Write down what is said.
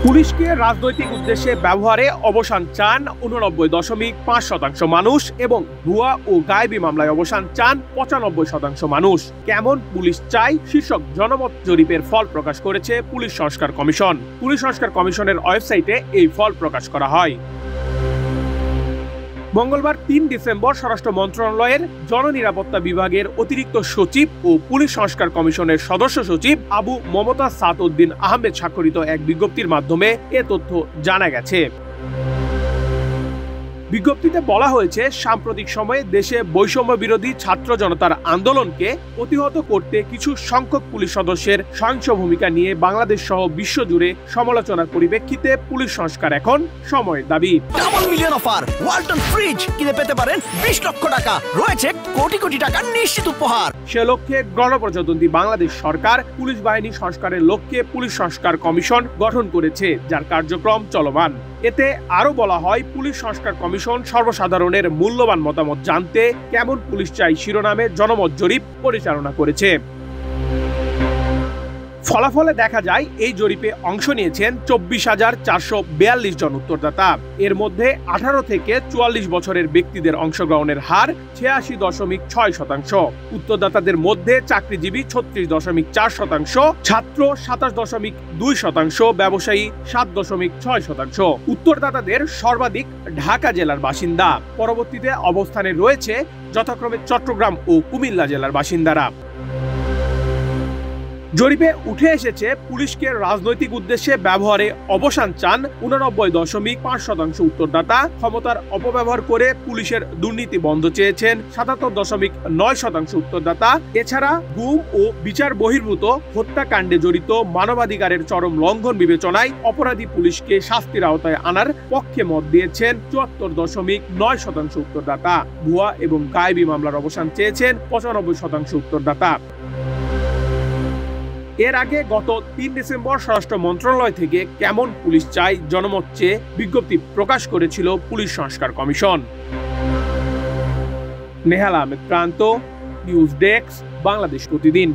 পুলিশকে রাজনৈতিক উদ্দেশ্যে ব্যবহারে অবসান চান 89.5% মানুষ এবং ভুয়া ও গায়েবী মামলায় অবসান চান 95% মানুষ। কেমন পুলিশ চাই শীর্ষক জনমত জরিপের ফল প্রকাশ করেছে পুলিশ সংস্কার কমিশন। পুলিশ সংস্কার কমিশনের ওয়েবসাইটে এই ফল প্রকাশ করা হয়। মঙ্গলবার ৩ ডিসেম্বর স্বরাষ্ট্র মন্ত্রণালয়ের জননিরাপত্তা বিভাগের অতিরিক্ত সচিব ও পুলিশ সংস্কার কমিশনের সদস্য সচিব আবু মমতাজ সাদউদ্দিন আহমেদ স্বাক্ষরিত এক বিজ্ঞপ্তির মাধ্যমে এ তথ্য জানা গেছে। বিজ্ঞপ্তিতে বলা হয়েছে, সাম্প্রতিক সময়ে দেশে বৈষম্য বিরোধী ছাত্র জনতার আন্দোলনকে প্রতিহত করতে কিছু সংখ্যক পুলিশ সদস্যের সহিংস ভূমিকা নিয়ে বাংলাদেশ সহ বিশ্বজুড়ে সমালোচনার পরিপ্রেক্ষিতে পুলিশ সংস্কার এখন সময়ের দাবি। Double million offer Walton fridge কিনে পেতে পারেন 20 লক্ষ টাকা, রয়েছে কোটি কোটি টাকার নিশ্চিত উপহার। সে লক্ষ্যে গণপ্রজাতন্ত্রী বাংলাদেশ সরকার পুলিশ বাহিনী সংস্কারের লক্ষ্যে পুলিশ সংস্কার কমিশন গঠন করেছে, যার কার্যক্রম চলমান। এতে আরো বলা হয়, পুলিশ সংস্কার কমিশন সর্বসাধারণের মূল্যবান মতামত জানতে কেমন পুলিশ চাই শিরোনামে জনমত জরিপ পরিচালনা করেছে। ফলাফলে দেখা যায়, এই জরিপে অংশ নিয়েছেন 24,442 জন উত্তরদাতা। এর মধ্যে 18 থেকে 44 বছরের ব্যক্তিদের অংশগ্রহণের হার 86.6%। উত্তরদাতাদের মধ্যে চাকরিজীবী 36.4%, ছাত্র 27.2%, ব্যবসায়ী 7.6%। উত্তরদাতাদের সর্বাধিক ঢাকা জেলার বাসিন্দা, পরবর্তীতে অবস্থানে রয়েছে যথাক্রমে চট্টগ্রাম ও কুমিল্লা জেলার বাসিন্দারা। জরিপে উঠে এসেছে, পুলিশকে রাজনৈতিক উদ্দেশ্যে ব্যবহারে অবসান চান 89.5% উত্তরদাতা। ক্ষমতার অপব্যবহার করে পুলিশের দুর্নীতি বন্ধ চেয়েছেন 77.9% উত্তরদাতা। এছাড়া গুম ও বিচার বহির্ভূত হত্যাকাণ্ডে জড়িত মানবাধিকারের চরম লঙ্ঘন বিবেচনায় অপরাধী পুলিশকে শাস্তির আওতায় আনার পক্ষে মত দিয়েছেন 74.9% উত্তরদাতা। ভুয়া এবং গায়েবী মামলার অবসান চেয়েছেন 95% উত্তরদাতা। এর আগে গত 3 ডিসেম্বর স্বরাষ্ট্র মন্ত্রণালয় থেকে কেমন পুলিশ চাই জনমত চেয়ে বিজ্ঞপ্তি প্রকাশ করেছিল পুলিশ সংস্কার কমিশন। নেহাল আহমেদ প্রান্ত, নিউজ ডেস্ক, বাংলাদেশ প্রতিদিন।